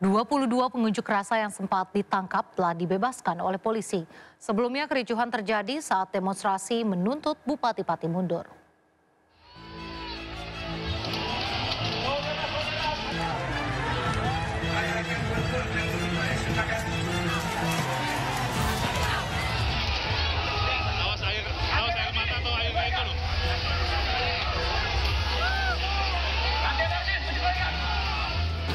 22 pengunjuk rasa yang sempat ditangkap telah dibebaskan oleh polisi. Sebelumnya kericuhan terjadi saat demonstrasi menuntut Bupati Pati mundur.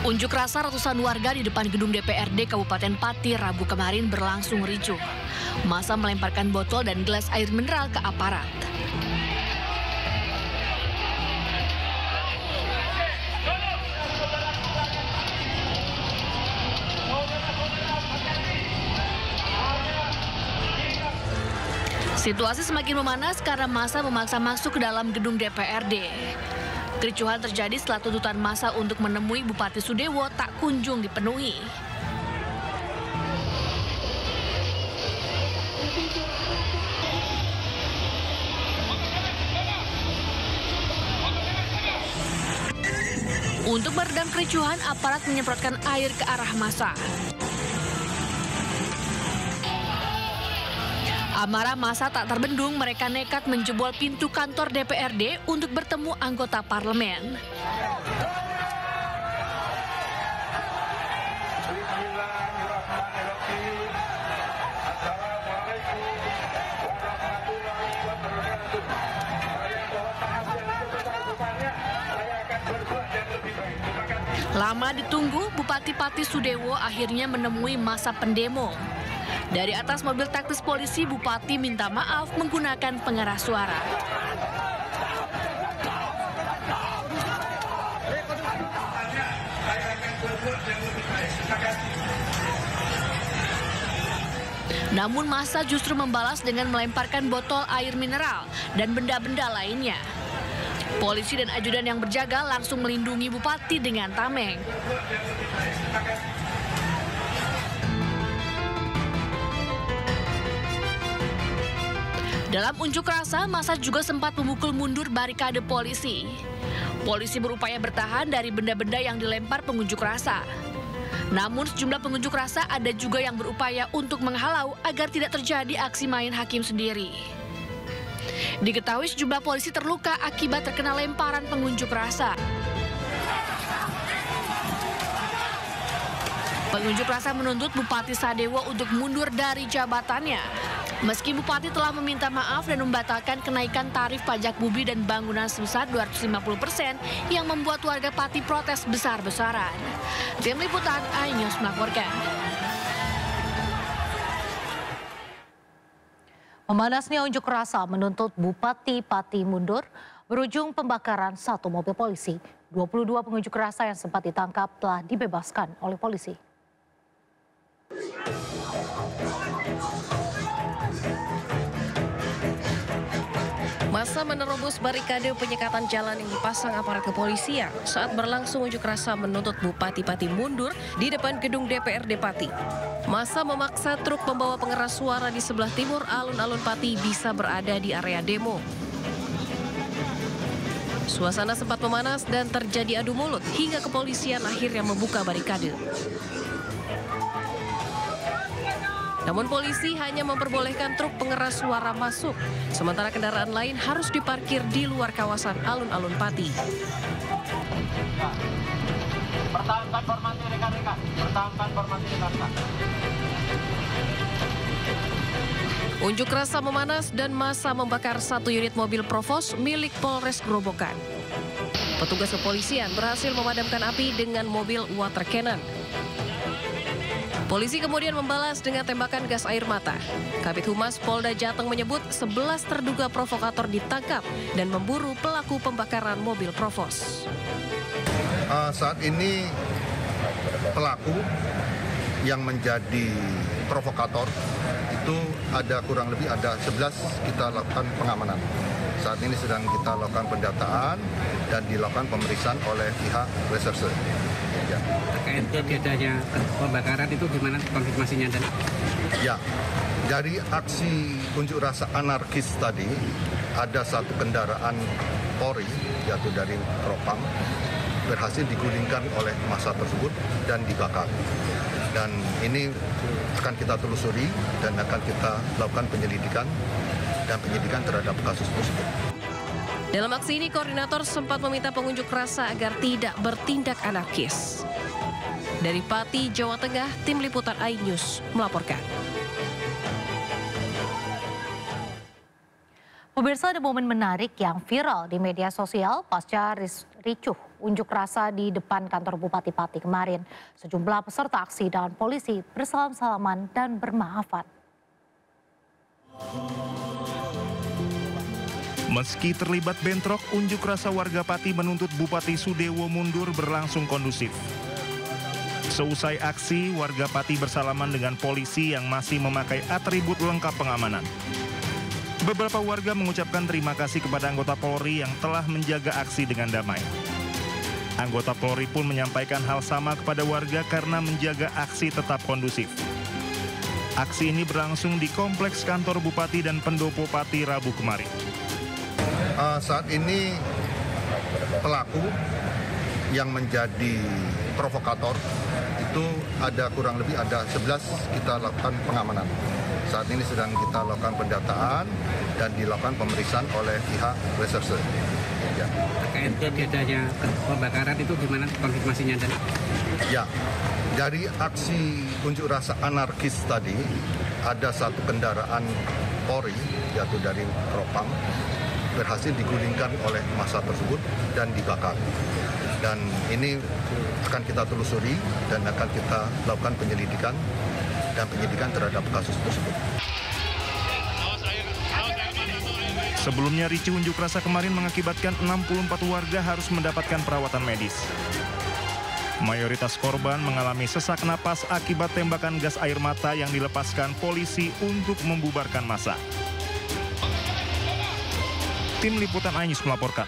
Unjuk rasa ratusan warga di depan gedung DPRD Kabupaten Pati Rabu kemarin berlangsung ricuh. Massa melemparkan botol dan gelas air mineral ke aparat. Situasi semakin memanas karena massa memaksa masuk ke dalam gedung DPRD. Kericuhan terjadi setelah tuntutan massa untuk menemui Bupati Sudewo tak kunjung dipenuhi. Untuk meredam kericuhan, aparat menyemprotkan air ke arah massa. Amarah massa tak terbendung, mereka nekat menjebol pintu kantor DPRD untuk bertemu anggota parlemen. Lama ditunggu, Bupati Pati Sudewo akhirnya menemui massa pendemo. Dari atas mobil taktis polisi, Bupati minta maaf menggunakan pengeras suara. Namun massa justru membalas dengan melemparkan botol air mineral dan benda-benda lainnya. Polisi dan ajudan yang berjaga langsung melindungi Bupati dengan tameng. Dalam unjuk rasa, massa juga sempat memukul mundur barikade polisi. Polisi berupaya bertahan dari benda-benda yang dilempar pengunjuk rasa. Namun sejumlah pengunjuk rasa ada juga yang berupaya untuk menghalau agar tidak terjadi aksi main hakim sendiri. Diketahui sejumlah polisi terluka akibat terkena lemparan pengunjuk rasa. Pengunjuk rasa menuntut Bupati Sadewo untuk mundur dari jabatannya. Meski Bupati telah meminta maaf dan membatalkan kenaikan tarif pajak bumi dan bangunan sebesar 250% yang membuat warga Pati protes besar-besaran. Tim Liputan iNews melaporkan. Memanasnya unjuk rasa menuntut Bupati Pati mundur berujung pembakaran satu mobil polisi. 22 pengunjuk rasa yang sempat ditangkap telah dibebaskan oleh polisi. Massa menerobos barikade penyekatan jalan yang dipasang aparat kepolisian saat berlangsung unjuk rasa menuntut Bupati Pati mundur di depan gedung DPRD Pati. Massa memaksa truk pembawa pengeras suara di sebelah timur alun-alun Pati bisa berada di area demo. Suasana sempat memanas dan terjadi adu mulut hingga kepolisian akhirnya membuka barikade. Namun polisi hanya memperbolehkan truk pengeras suara masuk, sementara kendaraan lain harus diparkir di luar kawasan alun-alun Pati. Pertahankan formasi rekan-rekan, pertahankan formasi rekan-rekan. Unjuk rasa memanas dan massa membakar satu unit mobil Provos milik Polres Grobogan. Petugas kepolisian berhasil memadamkan api dengan mobil water cannon. Polisi kemudian membalas dengan tembakan gas air mata. Kabid Humas Polda Jateng menyebut 11 terduga provokator ditangkap dan memburu pelaku pembakaran mobil Provos. Saat ini pelaku yang menjadi provokator itu ada kurang lebih 11 kita lakukan pengamanan. Saat ini sedang kita lakukan pendataan dan dilakukan pemeriksaan oleh pihak reserse. Ya. Terkait adanya pembakaran itu gimana konfirmasinya tadi? Ya, dari aksi unjuk rasa anarkis tadi ada satu kendaraan Polri yaitu dari Propam berhasil digulingkan oleh massa tersebut dan dibakar. Dan ini akan kita telusuri dan akan kita lakukan penyelidikan terhadap kasus tersebut. Dalam aksi ini, koordinator sempat meminta pengunjuk rasa agar tidak bertindak anarkis. Dari Pati, Jawa Tengah, Tim Liputan iNews melaporkan. Pemirsa, ada momen menarik yang viral di media sosial pasca ricuh unjuk rasa di depan kantor Bupati Pati kemarin. Sejumlah peserta aksi dan polisi bersalam-salaman dan bermaafan. Meski terlibat bentrok, unjuk rasa warga Pati menuntut Bupati Sudewo mundur berlangsung kondusif. Seusai aksi, warga Pati bersalaman dengan polisi yang masih memakai atribut lengkap pengamanan. Beberapa warga mengucapkan terima kasih kepada anggota Polri yang telah menjaga aksi dengan damai. Anggota Polri pun menyampaikan hal sama kepada warga karena menjaga aksi tetap kondusif. Aksi ini berlangsung di kompleks kantor Bupati dan Pendopo Pati Rabu kemarin. Saat ini pelaku yang menjadi provokator itu kurang lebih ada 11 kita lakukan pengamanan. Saat ini sedang kita lakukan pendataan dan dilakukan pemeriksaan oleh pihak reserse. Ya. Terkait adanya pembakaran itu gimana konfirmasinya? Ya, dari aksi unjuk rasa anarkis tadi ada satu kendaraan Polri yaitu dari Propam berhasil digulingkan oleh massa tersebut dan dibakar. Dan ini akan kita telusuri dan akan kita lakukan penyelidikan terhadap kasus tersebut. Sebelumnya, ricuh unjuk rasa kemarin mengakibatkan 64 warga harus mendapatkan perawatan medis. Mayoritas korban mengalami sesak napas akibat tembakan gas air mata yang dilepaskan polisi untuk membubarkan massa. Tim Liputan iNews melaporkan.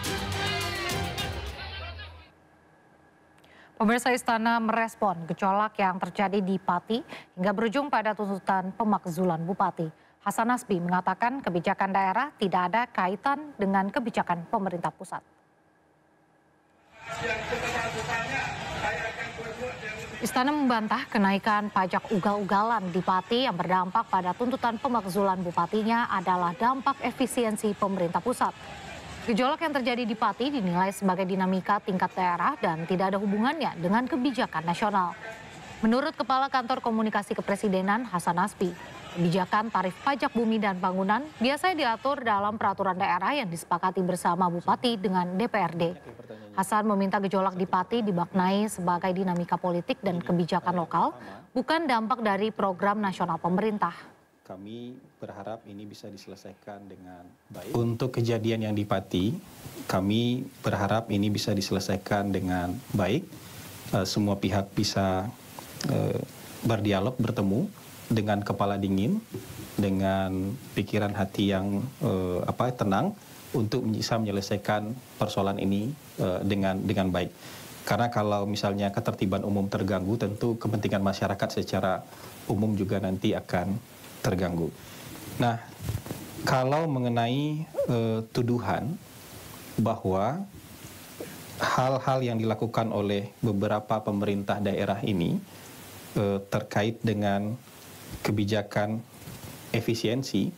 Pemirsa, Istana merespon gejolak yang terjadi di Pati hingga berujung pada tuntutan pemakzulan Bupati. Hasan Nasbi mengatakan kebijakan daerah tidak ada kaitan dengan kebijakan pemerintah pusat. Istana membantah kenaikan pajak ugal-ugalan di Pati yang berdampak pada tuntutan pemakzulan bupatinya adalah dampak efisiensi pemerintah pusat. Gejolak yang terjadi di Pati dinilai sebagai dinamika tingkat daerah dan tidak ada hubungannya dengan kebijakan nasional. Menurut Kepala Kantor Komunikasi Kepresidenan Hasan Nasbi, kebijakan tarif pajak bumi dan bangunan biasanya diatur dalam peraturan daerah yang disepakati bersama Bupati dengan DPRD. Hasan meminta gejolak di Pati dimaknai sebagai dinamika politik dan kebijakan lokal, bukan dampak dari program nasional pemerintah. Kami berharap ini bisa diselesaikan dengan baik. Untuk kejadian yang di Pati, kami berharap ini bisa diselesaikan dengan baik. Semua pihak bisa berdialog, bertemu dengan kepala dingin, dengan pikiran hati yang tenang untuk bisa menyelesaikan persoalan ini dengan baik. Karena kalau misalnya ketertiban umum terganggu, tentu kepentingan masyarakat secara umum juga nanti akan terganggu. Nah, kalau mengenai tuduhan bahwa hal-hal yang dilakukan oleh beberapa pemerintah daerah ini terkait dengan kebijakan efisiensi,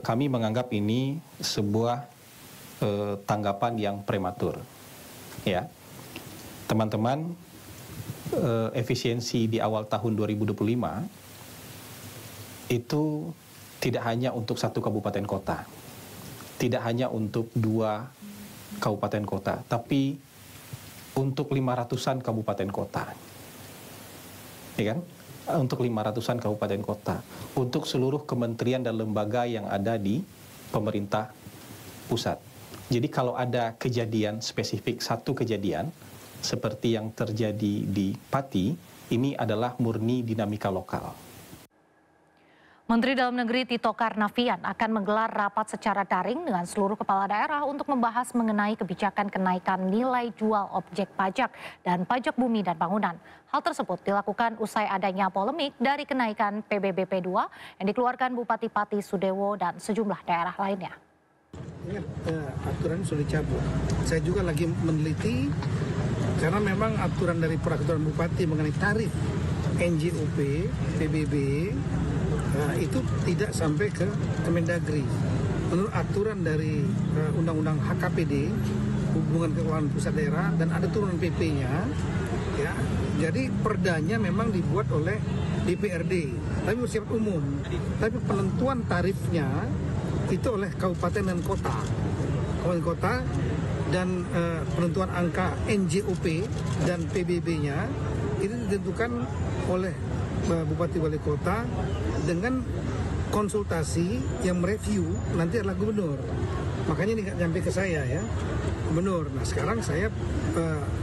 kami menganggap ini sebuah tanggapan yang prematur. Ya, teman-teman, efisiensi di awal tahun 2025 itu tidak hanya untuk satu kabupaten kota, tidak hanya untuk 2 kabupaten kota, tapi untuk 500-an kabupaten kota, ya kan? Untuk 500-an kabupaten kota, untuk seluruh kementerian dan lembaga yang ada di pemerintah pusat. Jadi kalau ada kejadian spesifik, satu kejadian seperti yang terjadi di Pati, ini adalah murni dinamika lokal. Menteri Dalam Negeri Tito Karnavian akan menggelar rapat secara daring dengan seluruh kepala daerah untuk membahas mengenai kebijakan kenaikan nilai jual objek pajak dan pajak bumi dan bangunan. Hal tersebut dilakukan usai adanya polemik dari kenaikan PBBP 2 yang dikeluarkan Bupati Pati Sudewo dan sejumlah daerah lainnya. Ingat, aturan sudah dicabut. Saya juga lagi meneliti Karena memang aturan dari peraturan Bupati mengenai tarif NJOP, PBB, itu tidak sampai ke Kemendagri. Menurut aturan dari Undang-Undang HKPD, Hubungan Keuangan Pusat Daerah, dan ada turunan PP-nya, ya. Jadi perdanya memang dibuat oleh DPRD, tapi bersifat umum. Tapi penentuan tarifnya itu oleh kabupaten dan kota. Kabupaten kota dan penentuan angka NJOP dan PBB-nya itu ditentukan oleh Bupati Wali Kota dengan konsultasi yang mereview nanti adalah gubernur. Makanya ini nggak sampai ke saya ya, gubernur. Nah sekarang saya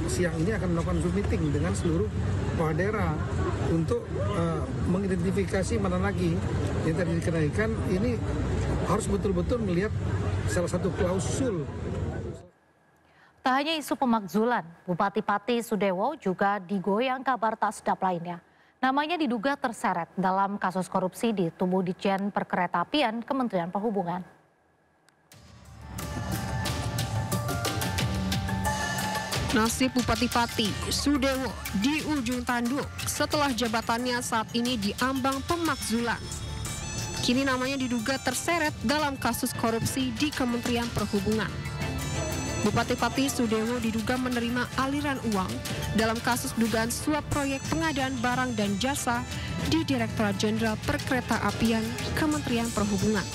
siang ini akan melakukan Zoom meeting dengan seluruh kepala daerah untuk mengidentifikasi mana lagi yang tadi dikenaikan. Ini harus betul-betul melihat salah satu klausul. Tak hanya isu pemakzulan, Bupati Pati Sudewo juga digoyang kabar tak sedap lainnya. Namanya diduga terseret dalam kasus korupsi di tubuh Ditjen Perkeretaapian Kementerian Perhubungan. Nasib Bupati Pati Sudewo di ujung tanduk setelah jabatannya saat ini diambang pemakzulan. Kini namanya diduga terseret dalam kasus korupsi di Kementerian Perhubungan. Bupati Pati Sudewo diduga menerima aliran uang dalam kasus dugaan suap proyek pengadaan barang dan jasa di Direktorat Jenderal Perkeretaapian Kementerian Perhubungan.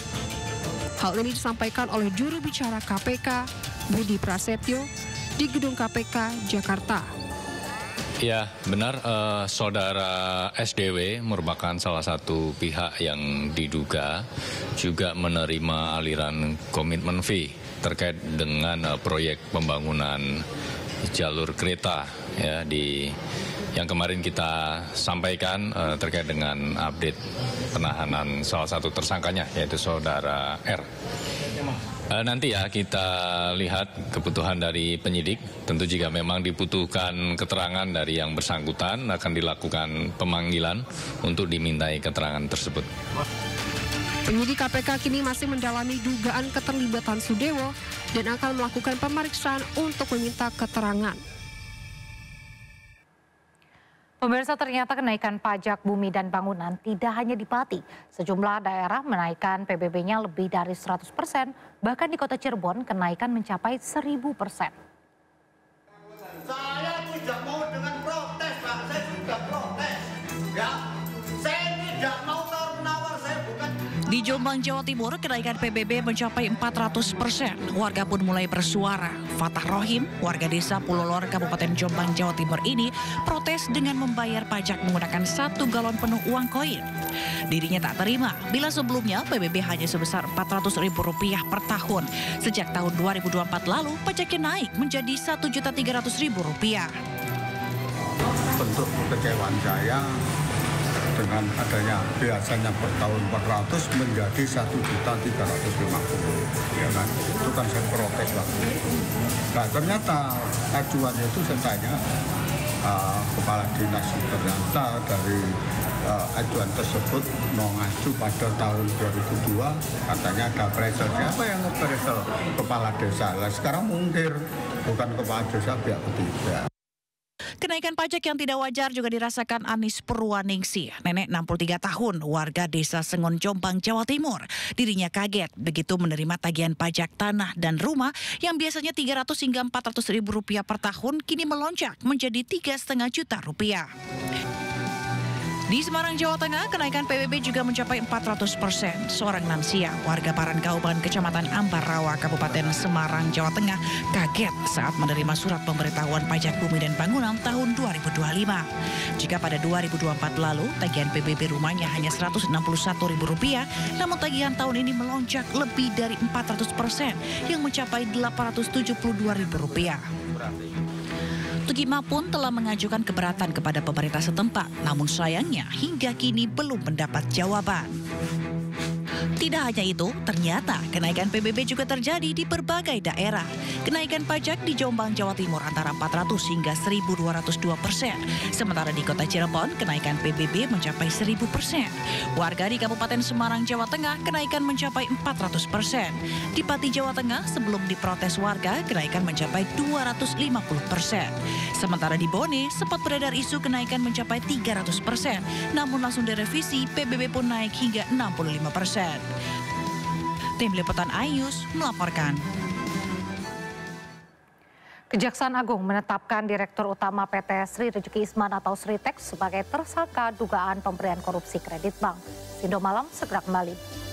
Hal ini disampaikan oleh juru bicara KPK, Budi Prasetyo, di gedung KPK Jakarta. Ya, benar, saudara SDW merupakan salah satu pihak yang diduga juga menerima aliran komitmen fee terkait dengan proyek pembangunan jalur kereta ya yang kemarin kita sampaikan terkait dengan update penahanan salah satu tersangkanya yaitu saudara R. Nanti ya kita lihat kebutuhan dari penyidik. Tentu jika memang dibutuhkan keterangan dari yang bersangkutan akan dilakukan pemanggilan untuk dimintai keterangan tersebut. Penyidik KPK kini masih mendalami dugaan keterlibatan Sudewo dan akan melakukan pemeriksaan untuk meminta keterangan. Pemirsa, ternyata kenaikan pajak bumi dan bangunan tidak hanya di Pati. Sejumlah daerah menaikkan PBB-nya lebih dari 100%, bahkan di kota Cirebon kenaikan mencapai 1000%. Saya tidak mau dengan protes, Pak. Saya sudah protes. Ya, saya tidak mau tawar-menawar, saya bukan. Di Jombang, Jawa Timur, kenaikan PBB mencapai 400%. Warga pun mulai bersuara. Fatah Rohim, warga desa Pulau Lor, Kabupaten Jombang, Jawa Timur ini protes dengan membayar pajak menggunakan 1 galon penuh uang koin. Dirinya tak terima bila sebelumnya PBB hanya sebesar Rp400.000 per tahun. Sejak tahun 2024 lalu, pajaknya naik menjadi Rp1.300.000. Bentuk kekecewaan saya dengan adanya biasanya per tahun 400 menjadi 1.350.000, ya kan? Itu kan saya protes waktu itu. Nah ternyata acuannya itu saya tanya kepala dinas, ternyata dari acuan tersebut mengacu pada tahun 2002 katanya ada appraisal. Siapa yang appraisal? Kepala desa. Nah, sekarang mungkin bukan kepala desa, pihak ketiga. Kenaikan pajak yang tidak wajar juga dirasakan Anis Purwaningsih, nenek 63 tahun, warga desa Sengon, Jombang, Jawa Timur. Dirinya kaget begitu menerima tagihan pajak tanah dan rumah yang biasanya Rp300 hingga Rp400.000 per tahun kini melonjak menjadi Rp3,5 juta. Di Semarang, Jawa Tengah, kenaikan PBB juga mencapai 400%. Seorang lansia, warga Parangkauban, Kecamatan Ambarawa, Kabupaten Semarang, Jawa Tengah, kaget saat menerima surat pemberitahuan pajak bumi dan bangunan tahun 2025. Jika pada 2024 lalu, tagihan PBB rumahnya hanya Rp161.000, namun tagihan tahun ini melonjak lebih dari 400% yang mencapai Rp872.000. Tugima pun telah mengajukan keberatan kepada pemerintah setempat, namun sayangnya hingga kini belum mendapat jawaban. Tidak hanya itu, ternyata kenaikan PBB juga terjadi di berbagai daerah. Kenaikan pajak di Jombang, Jawa Timur antara 400 hingga 1.202%. Sementara di Kota Cirebon, kenaikan PBB mencapai 1.000%. Warga di Kabupaten Semarang, Jawa Tengah, kenaikan mencapai 400%. Di Pati, Jawa Tengah, sebelum diprotes warga, kenaikan mencapai 250%. Sementara di Bone, sempat beredar isu kenaikan mencapai 300%. Namun langsung direvisi, PBB pun naik hingga 65%. Tim Liputan iNews melaporkan. Kejaksaan Agung menetapkan Direktur Utama PT Sri Rezeki Isman atau Sritex sebagai tersangka dugaan pemberian korupsi kredit bank. Sindo Malam segera kembali.